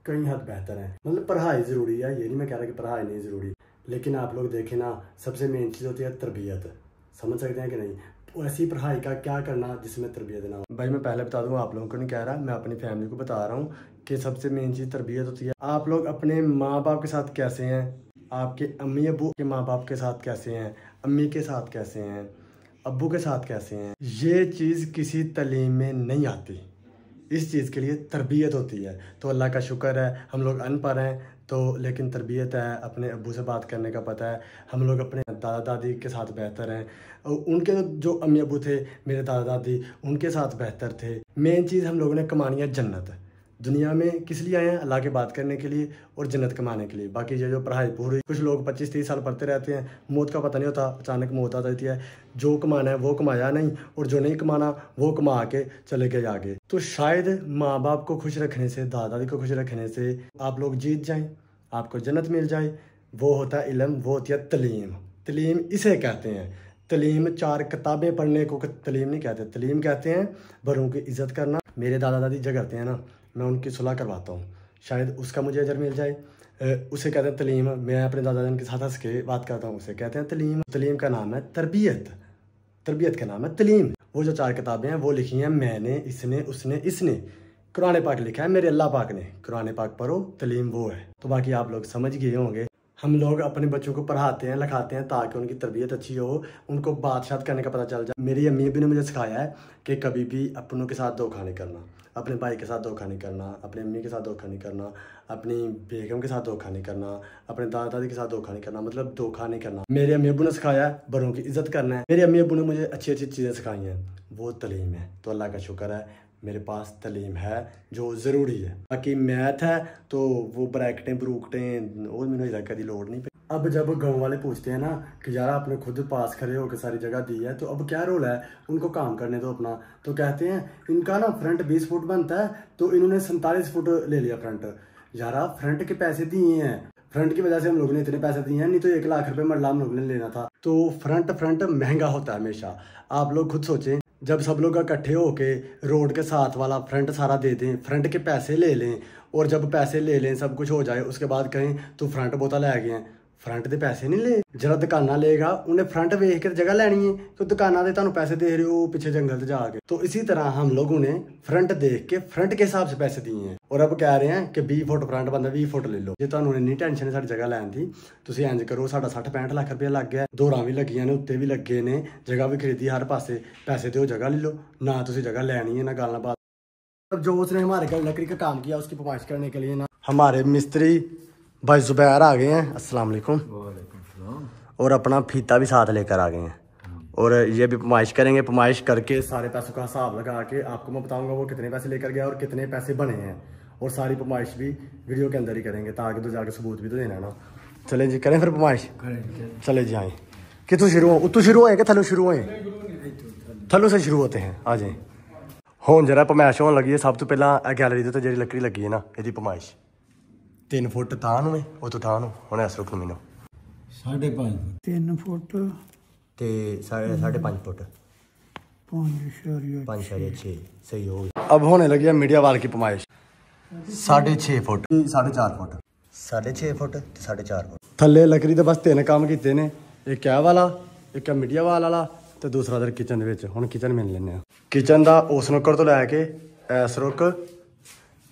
कई हद बेहतर हैं। मतलब पढ़ाई ज़रूरी है, ये नहीं मैं कह रहा कि पढ़ाई नहीं ज़रूरी, लेकिन आप लोग देखें ना सबसे मेन चीज़ होती है तरबियत। समझ सकते हैं कि नहीं, ऐसी पढ़ाई का क्या करना जिसमें तरबियत ना हो। भाई मैं पहले बता दूँ, आप लोगों को नहीं कह रहा, मैं अपनी फैमिली को बता रहा हूँ कि सबसे मेन चीज़ तरबियत होती है। आप लोग अपने माँ बाप के साथ कैसे हैं, आपके अम्मी अब्बू के माँ बाप के साथ कैसे हैं, अम्मी के साथ कैसे हैं, अब्बू के साथ कैसे हैं, ये चीज़ किसी तालीम में नहीं आती। इस चीज़ के लिए तरबियत होती है। तो अल्लाह का शुक्र है हम लोग अनपढ़ हैं तो लेकिन तरबियत है, अपने अब्बू से बात करने का पता है, हम लोग अपने दादा दादी के साथ बेहतर हैं, उनके जो अम्मी अब्बू थे मेरे दादा दादी उनके साथ बेहतर थे। मेन चीज़ हम लोगों ने कमानी है जन्नत। दुनिया में किस लिए आए हैं, अल्लाह की बात करने के लिए और जन्नत कमाने के लिए। बाकी ये जो पढ़ाई पूरी, कुछ लोग 25-30 साल पढ़ते रहते हैं, मौत का पता नहीं होता, अचानक मौत आ जाती है। जो कमाना है वो कमाया नहीं और जो नहीं कमाना वो कमा के चले गए आगे। तो शायद माँ बाप को खुश रखने से, दादा दादी को खुश रखने से आप लोग जीत जाएं, आपको जन्नत मिल जाए। वो होता है इल्म, वो होती है तलीम। तलीम इसे कहते हैं। तलीम 4 किताबें पढ़ने को तलीम नहीं कहते, तलीम कहते हैं बड़ों की इज्जत करना। मेरे दादा दादी झगड़ते हैं ना, मैं उनकी सुलह करवाता हूँ, शायद उसका मुझे अजर मिल जाए। उसे कहते हैं तलीम। मैं अपने दादा दादी के साथ हंस के बात करता हूँ, उसे कहते हैं तलीम। तलीम का नाम है तरबियत, तरबियत का नाम है तलीम। वो जो 4 किताबें हैं वो लिखी हैं मैंने, इसने, उसने, इसने। कुरान पाक लिखा है मेरे अल्लाह पाक ने। कुरान पाक पढ़ो, तलीम वो है। तो बाकी आप लोग समझ गए होंगे। हम लोग अपने बच्चों को पढ़ाते हैं, लिखाते हैं ताकि उनकी तरबियत अच्छी हो, उनको बात करने का पता चल जाए। मेरी अम्मी भी ने मुझे सिखाया है कि कभी भी अपनों के साथ धोखा नहीं करना, अपने भाई के साथ धोखा नहीं करना, अपनी अम्मी के साथ धोखा नहीं करना, अपनी बेगम के साथ धोखा नहीं करना, अपने दादा दादी के साथ धोखा नहीं करना, मतलब धोखा नहीं करना। मेरे अम्मी अब्बू ने सिखाया है बड़ों की इज्जत करना है। मेरे अम्मी अब्बू ने मुझे अच्छी अच्छी चीज़ें सिखाई हैं, वो तलीम है। तो अल्लाह का शुक्र है मेरे पास तलीम है जो ज़रूरी है। बाकी मैथ है तो वो ब्रैकेटें ब्रूकटें और मैंने कभी लोड़ नहीं। अब जब गाँव वाले पूछते हैं ना कि यार आपने खुद पास खड़े होकर सारी जगह दी है तो अब क्या रोल है, उनको काम करने दो अपना। तो कहते हैं इनका ना फ्रंट 20 फुट बनता है तो इन्होंने 47 फुट ले लिया फ्रंट। यार फ्रंट के पैसे दिए हैं, फ्रंट की वजह से हम लोगों ने इतने पैसे दिए हैं, नहीं तो 1 लाख रुपए मरला हम लोगों ने लेना था। तो फ्रंट महंगा होता है हमेशा। आप लोग खुद सोचें जब सब लोग इकट्ठे होके रोड के साथ वाला फ्रंट सारा दे दें, फ्रंट के पैसे ले लें, और जब पैसे ले लें सब कुछ हो जाए, उसके बाद कहें तू फ्रंट बहुता लै गया, फ्रंट के पैसे नहीं ले। जरा दुकाना लेगा उन्हें फ्रंट वेख कर जगह लैनी है, तो दुकाना दे तुहानू पैसे दे रहे हो पीछे जंगल से जाके। तो इसी तरह हम लोगों ने फ्रंट देख के फ्रंट के हिसाब से पैसे दिए हैं, और अब कह रहे हैं कि 20 फुट फ्रंट बंदा 20 फुट ले लो। जे तुहानू इन्नी टेंशन है साडी जगह लैन दी, तुसीं इंज करो, साडा 60-65 लाख रुपया लग गया, दोरां भी लगियां ने, उत्ते भी लगे ने, जगह भी खरीदी हर पासे, पैसे दो जगह ले लो ना, तुसीं जगह लैनी है ना गल ना बात। अब जो उसने हमारे घर लकड़ी का काम किया उसकी नुमाइश करने के लिए ना हमारे मिस्त्री भाई जुबैर आ गए हैं, अस्सलाम वालेकुम, और अपना फीता भी साथ लेकर आ गए हैं, और ये भी नुमाइश करेंगे। नुमाइश करके सारे पैसों का हिसाब लगा के आपको मैं बताऊंगा वो कितने पैसे लेकर गया और कितने पैसे बने हैं, और सारी नुमाइश भी वीडियो के अंदर ही करेंगे ताकि तो जाके सबूत भी तो देना है ना। चले जी करें फिर नुमाइश, चले जी आए। कितों शुरू हो, उत्तों शुरू होए कि थल्लों शुरू होए? थल्लों से शुरू होते हैं, आ जाए। हुण जरा नुमाइश होने लगी है। सब तो पहला गैलरी तो जी लकड़ी लगी है ना, यदि नुमाइश 3 फुट तां नूं वो तो तां नूं हुण इस रुख नूं मैनूं 5.5 3 फुट ते 5.5 फुट 5.6 सही हो गया। अब होने लगी है मीडिया वाल की नुमाइश 6.5 फुट 4.5 फुट 6.5 फुट 4.5 फुट थल्ले लकड़ी तो बस 3 काम कीते ने, एक ऐ वाला, एक मीडिया वाल वाला, तो दूसरा इधर किचन दे विच। हुण किचन मिल लैने आ। किचन दा उस नुक्कर तो लैके इस रुख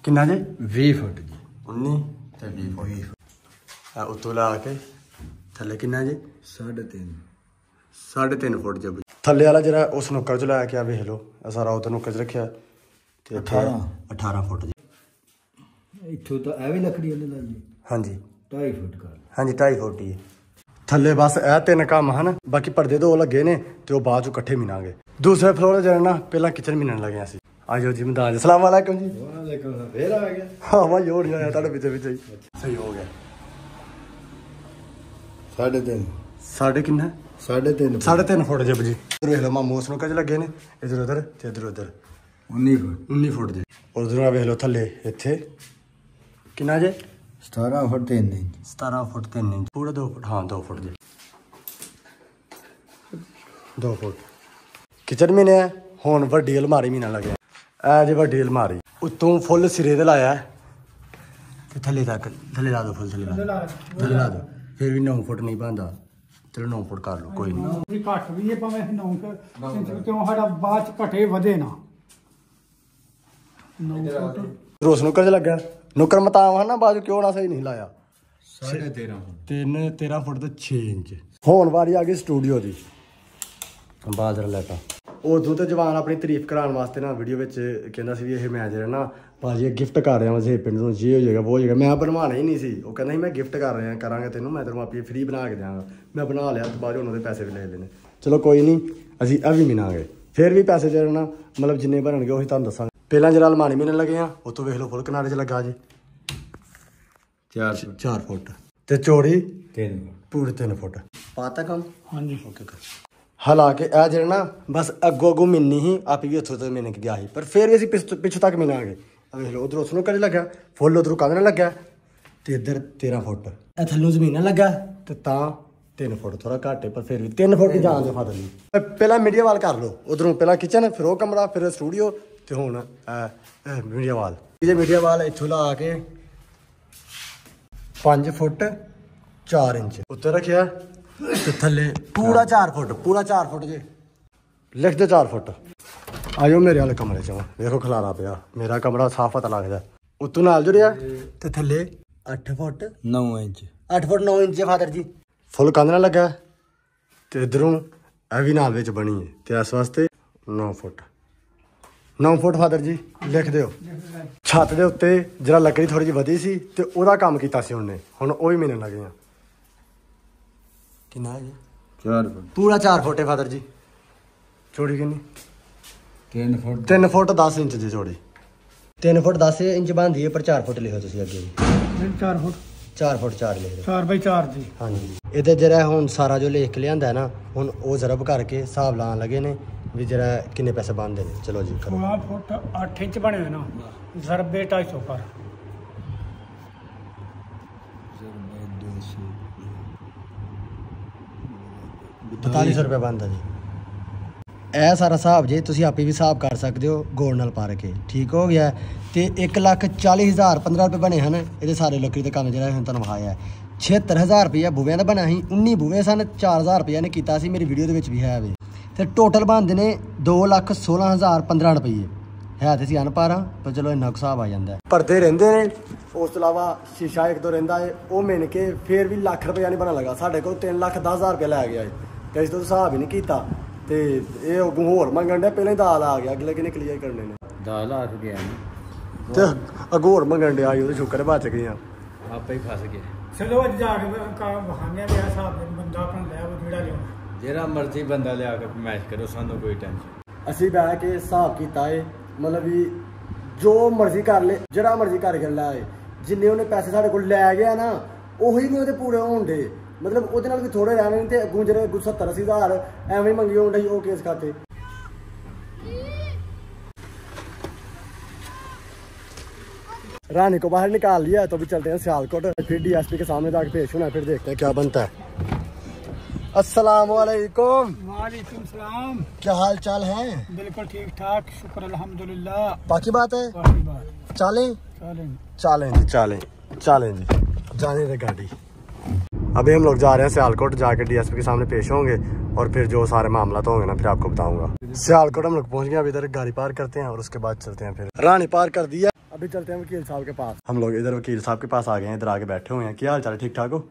किन्ना जी 20 फुट जी 19 ते 20 फुट उत्तों ला के थल्ले किन्ना जी 3.5 फुट जब थल्ले वाला जरा उस नुक्कर च लैके आ वेख लो, सारा उधर नुक्कर च रखिया ते 18 फुट जी इत्थों तो ऐ भी लकड़ी वाले दा जी। हाँ जी 2.5 फुट कर, हाँ जी 2.5 फुट ही थल्ले बस ए 3 काम हैं, बाकी पर्दे 2 लगे ने ते वो बाद चों कट्ठे मिनांगे। दूसरे फ्लोर जरा ना पहला किचन मिनन लगे असीं। आजो जी मदाज अस्सलाम वालेकुम जी। वालेकुम सलाम, फिर आ गया। हाँ भाई और नहीं आया तुहाडे पीछे पीछे ही सही हो गया। 3.5 साढ़े किन्ना 3.5 फुट जब जी। इधर वेख लो मामू उस नुक्कर च लगे ने, इधर उधर ते इधर उधर 19 फुट जी। और उधर वेख लो थल्ले इत्थे किन्ना जे 17 फुट 3 इंच 17 फुट 3 इंच पूरा 2 फुट, हाँ 2 फुट जी 2 फुट किचन में ने। हुण वड्डी अलमारी मीना लगे ऐ जी, वड्डी अलमारी उत्तों फुल सिरे ते लाया ते थल्ले तक थल्ले ला दो, फुल थल्ले ला दो, फिर भी 9 फुट नहीं बनता। चलो 9 फुट कर लो कोई नहीं। घट भी है भावें 9 फुट क्यों साडा बाद च घटे वधे ना 9 फुट रोस नुक्कर च लगा नुक्कर मतावा ना बाजू क्यों ना सही नहीं लाया 13 फुट ते 6 इंच। हुण वारी आ गई स्टूडियो दी बाजर लैटा। उदों तो जवान अपनी तारीफ कराने वास्ते ना वीडियो में कहना सी भी ये मैं जो ना भाजी गिफ्ट कर रहा वैसे पिंड में ये हो जाएगा वो हो जाएगा। मैं बनवाना ही नहीं सी, वो कहना मैं गिफ्ट कर रहा करांगे तेनों, मैं तेनों आपकी फ्री बना के देंगा। मैं बना लिया तो बाद उन्होंने पैसे भी ले लेने। चलो कोई नहीं असी अ भी मिनांगे, फिर भी पैसे जो ना मतलब जिन्ने बननगे उही तुहानूं दसांगे। पहला जरा अलमारी मिनन लगे हाँ, उतों वेख लो फुल किनारे च लगा जी 4 फुट ते चौड़ी 3 पूरे 3 फुट पाता कम। हाँ जी ओके हालांकि ए जेह्ड़ा ना बस अग्गों अग्गों मिलनी ही, आप भी उत्थों तक मिलने गया ही, पर फिर भी असीं पिछों तक मिलांगे। वेख लो उधर उसनों कज लग्या फुल, उधरों कंध लग्या ते इधर 13 फुट ए थल्लों जमीन लग्या ते तां 3 फुट थोड़ा घट है, पर फिर भी 3 फुट की जान दे फादर जी। पहला मीडिया वाल कर लो, उधरों पहला किचन, फिर वो कमरा, फिर स्टूडियो, ते हुण मीडिया वाल। मीडिया वाल इत्थों ला के 5 फुट 4 इंच उत्ते रखिया ते थल्ले पूरा 4 फुट जे लिख दे 4 फुट। आयो मेरे वाले कमरे च देखो खलारा पिया, मेरा कमरा साफ पता लगदा। उत्तों नाल जुड़िया ते थल्ले 8 foot 9 inch 8 foot 9 inch father जी। फुल कंध ना लगा ते इधरों ए भी नाल विच बनी है ते इस वास्ते 9 फुट फादर जी लिख दिओ। छत दे उत्ते जरा लकड़ी थोड़ी जी वधी सी ते ओहदा काम कीता सी उन्हें, हुण ओह भी मिलण लगे आ। किन्ना है जी 4 फुट पूरा 4 फुट है फादर जी। चौड़ी किन्नी 3 फुट 10 इंच जी चौड़ी। 3 फुट 10 इंच बनती है, पर 4 फुट लिखो तुसीं अगे जी। 4 फुट 4 फुट 4 लिख दो 4x4 जी। हाँ जी। इधर जरा हुण सारा जो लिख के लिआंदा है ना, हुण वो जरब करके हिसाब लान लगे ने भी जरा किन्ने पैसे बनते हैं। चलो जी करो। 16 फुट 8 इंच बने ना, जरबे 250 कर 45 रुपये बनता जी। ਇਹ ਸਾਰਾ ਹਿਸਾਬ ਜੇ ਤੁਸੀਂ ਆਪੇ ਵੀ ਹਿਸਾਬ ਕਰ ਸਕਦੇ ਹੋ ਗੋਲ ਨਾਲ ਪਾ ਕੇ। ਠੀਕ ਹੋ ਗਿਆ। ਤੇ 1,40,015 ਰੁਪਏ ਬਣੇ ਹਨ ਇਹਦੇ ਸਾਰੇ ਲੱਕੜੀ ਦੇ ਕੰਮ ਜਿਹੜਾ ਹੁਣ ਤੁਹਾਨੂੰ ਵਿਖਾਇਆ। 76,000 ਰੁਪਇਆ ਬੂਵਿਆਂ ਦਾ ਬਣਿਆ ਸੀ। 19 ਬੂਵੇ ਸਨ। 4,000 ਰੁਪਇਆ ਨੇ ਕੀਤਾ ਸੀ, ਮੇਰੀ ਵੀਡੀਓ ਦੇ ਵਿੱਚ ਵੀ ਹੈ ਵੇ। ਤੇ ਟੋਟਲ ਬਣਦੇ ਨੇ 2,16,015 ਰੁਪਏ। है तो अनपढ़ हाँ, पर चलो इन्ना हिसाब आ जाता है। भरते रहते हैं। उस तो इलावा शीशा एक तो रहा है, वो मिल के फिर भी लाख रुपया नहीं बना लगा। साढ़े को 3,10,000 रुपया लै गया है, तो इस तो हिसाब ही नहीं किया। तो ये अगों होर मंगन डे, पहले दाल आ गया, अगले किने क्लीयर करने ने दाल आ गया तो अगों होर मंगन डे आई, वो शुक्र बच गई आप ही फस गए। चलो जाके बहाने लिया हिसाब बंदा अपना लै जेड़ा लिया जेड़ा मर्जी बंदा लिया के मैच करो, सानू कोई टेंशन। असी बह के हिसाब किया है, मतलब भी जो मर्जी कर ले, जरा मर्जी करके लाए। जिन्ने उन्हें पैसे साढ़े को लै गया ना, उही नहीं वो पूरे होने दे, मतलब वो भी थोड़े रहने तो अगू जो 70-80,000 एवं मंगी होने वो केस खाते। रानी को बाहर निकाल लिया तो भी चलते हैं सियालकोट, फिर DSP के सामने जाके पेश होना, फिर देखते हैं क्या बनता है। अस्सलाम वालेकुम। वालेकुम सलाम। क्या हाल चाल है? बिल्कुल ठीक ठाक, शुक्र अल्हम्दुलिल्लाह। बाकी बात है, बाकी बात चलें चलें जी, चलें जी, जाने दे गाड़ी। अभी हम लोग जा रहे हैं सियालकोट, जाके DSP के सामने पेश होंगे और फिर जो सारे मामला तो होंगे ना फिर आपको बताऊंगा। सियालकोट हम लोग पहुंच गए, अभी इधर गाड़ी पार करते हैं और उसके बाद चलते हैं। फिर रानी पार कर दिया, अभी चलते हैं वकील साहब के पास। हम लोग इधर वकील साहब के पास आ गए हैं, इधर आके बैठे हुए हैं। क्या हाल चाल है, ठीक ठाक हो?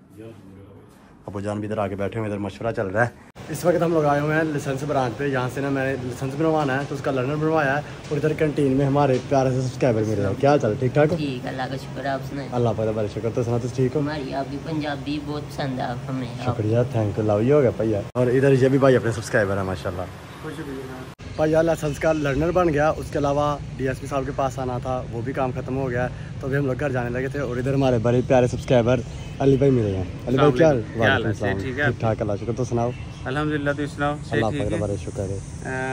अबू जान भी इधर आके बैठे हुए, इधर मशवरा चल रहा है। इस वक्त हम लोग आए हुए हैं लाइसेंस ब्रांच पे, यहाँ से ना मैंने लाइसेंस बनवाना है, तो उसका लर्नर बनवाया है। और इधर कैंटीन में हमारे प्यारे से सब्सक्राइबर मिल रहे हैं। क्या हाल चाल है, ठीक ठाक हो? ठीक, अल्लाह का शुक्र, आप सुनाए? अल्लाह का बड़ा शुक्र। तो सुना, तुम ठीक हो? हमारी आपकी पंजाबी बहुत पसंद है हमें। शुक्रिया, थैंक यू, लव यू हो गया भैया। और इधर ये भी भाई अपने सब्सक्राइबर है माशाल्लाह। भैया लाइसेंस का लर्नर बन गया, उसके अलावा DSP साहब के पास आना था, वो भी काम खत्म हो गया। तो अभी हम लोग घर जाने लगे थे और इधर हमारे बड़े प्यारे सब्सक्राइबर अली भाई मिले हैं। अली भाई क्या हाल? ठीक ठाक, अल्लाह शुक्र। तो सुनाओ? अलहमदुलिल्लाह, तुम सुनाओ? अल्लाह का बड़ा शुक्र है।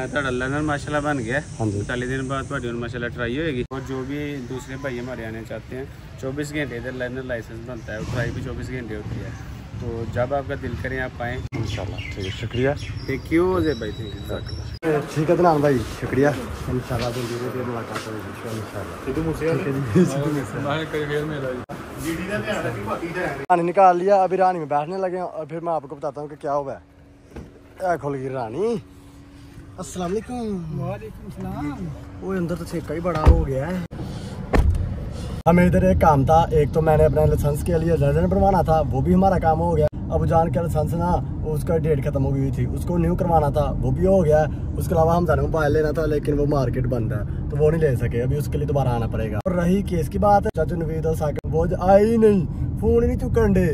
ਤੁਹਾਡਾ ਲਰਨਰ माशाल्लाह बन गया। हाँ जी, 40 दिन बाद ਤੁਹਾਡੀ माशाल्लाह ट्राई होएगी। और जो भी दूसरे भाई हमारे आने चाहते हैं, 24 घंटे इधर लर्नर लाइसेंस बनता है और ट्राई भी 24 घंटे होती है। तो जब आपका दिल करें आप आएँ इंशाल्लाह। ठीक है, शुक्रिया, थैंक यू जे भाई, थैंक यू। ठीक है दिनान भाई, शुक्रिया। इंशाल्लाह जल्दी मुलाकात होगी इंशाल्लाह। रानी निकाल लिया, अभी रानी में बैठने लगे और फिर मैं आपको बताता हूँ कि क्या हुआ है। खुल गई रानी। अस्सलाम वालेकुम। वालेकुम सलाम। वो अंदर तो छेका ही बड़ा हो गया है। हमें इधर एक काम था, एक तो मैंने अपने लाइसेंस के लिए लर्नर बनवाना था, वो भी हमारा काम हो गया। अब जान के लाइसेंस ना उसका डेट खत्म हो गई थी, उसको न्यू करवाना था, वो भी हो गया। उसके अलावा हम जाने मोबाइल लेना था, लेकिन वो मार्केट बंद है तो वो नहीं ले सके, अभी उसके लिए दोबारा आना पड़ेगा। और रही केस की बात, चाचू नवीद और साकिब वो आई ही नहीं, फोन ही नहीं चुकन दे।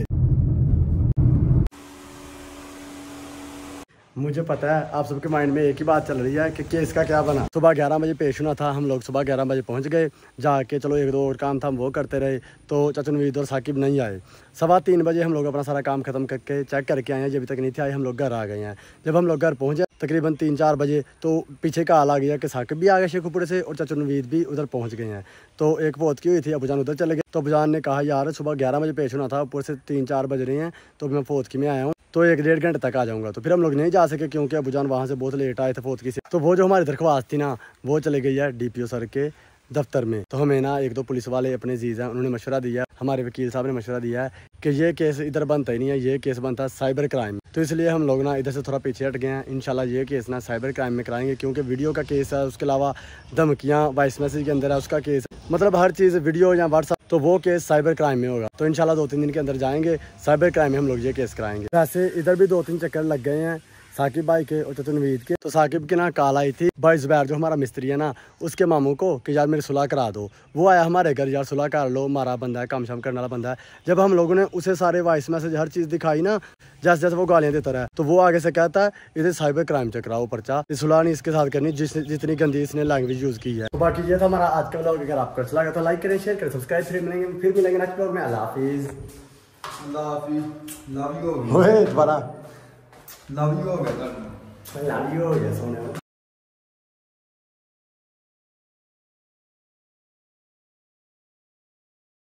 मुझे पता है आप सबके माइंड में एक ही बात चल रही है कि केस का क्या बना। सुबह 11 बजे पेश होना था, हम लोग सुबह 11 बजे पहुंच गए। जाके चलो एक दो और काम था, हम वो करते रहे, तो चाचा नवीद और साकिब नहीं आए। 3:15 बजे हम लोग अपना सारा काम खत्म करके चेक करके आए हैं, अभी तक नहीं थे आए, हम लोग घर आ गए हैं। जब हम लोग घर पहुँचे तकरीबन 3-4 बजे, तो पीछे का हाल आ गया कि साकिब भी आ गए शेखुपुरे से और चाचा नवीद भी उधर पहुँच गए हैं। तो एक बहुत की हुई थी, अबूजान उधर चले गए। तो अबूजान ने कहा यार सुबह 11 बजे पेश होना था, ऊपर से 3-4 बज रहे हैं, तो मैं फोतकी में आया हूँ, तो 1-1.5 घंटे तक आ जाऊंगा। तो फिर हम लोग नहीं जा सके क्योंकि अबूजान वहाँ से बहुत लेट आए थे फोतकी से। तो वो जो हमारी दरख्वास्त थी ना, वो चले गई है DPO सर के दफ्तर में। तो हमें ना 1-2 पुलिस वाले अपने अजीज़ हैं, उन्होंने मशवरा दिया, हमारे वकील साहब ने मशवरा दिया है कि ये केस इधर बनता ही नहीं है, ये केस बनता है साइबर क्राइम। तो इसलिए हम लोग ना इधर से थोड़ा पीछे हट गए हैं। इंशाल्लाह ये केस ना साइबर क्राइम में कराएंगे, क्योंकि वीडियो का केस है, उसके अलावा धमकियाँ वॉइस मैसेज के अंदर है उसका केस, मतलब हर चीज़ वीडियो या व्हाट्सअप, तो वो केस साइबर क्राइम में होगा। तो इंशाल्लाह 2-3 दिन के अंदर जाएंगे, साइबर क्राइम में हम लोग ये केस कराएंगे। वैसे इधर भी 2-3 चक्कर लग गए हैं साकिब भाई के और चाचा नवीद के। तो साकिब के ना कॉल आई थी भाई जुबैर जो हमारा मिस्त्री है ना, उसके मामू को कि यार मेरी सुलह करा दो। वो आया हमारे घर, यार सुलह कर लो, हमारा बंदा है, काम शाम करने वाला बंदा है। जब हम लोगों ने उसे सारे वॉइस मैसेज हर चीज़ दिखाई ना, जैसे जैसे वो गालियाँ देता रहा, तो वो आगे से कहता है इधर साइबर क्राइम से कराओ पर्चा, सुलह नहीं इसके साथ करनी जितनी गंदी इसने लैंग्वेज यूज़ की है। तो बाकी ये था हमारा आज का व्लॉग। अगर आपको अच्छा लगा तो लाइक करें, शेयर करें, सब्सक्राइब। फिर मिलेंगे नेक्स्ट व्लॉग में। अल्लाह हाफिज़। लव यू दोबारा लव यू हो गया लाली हो गया सोने।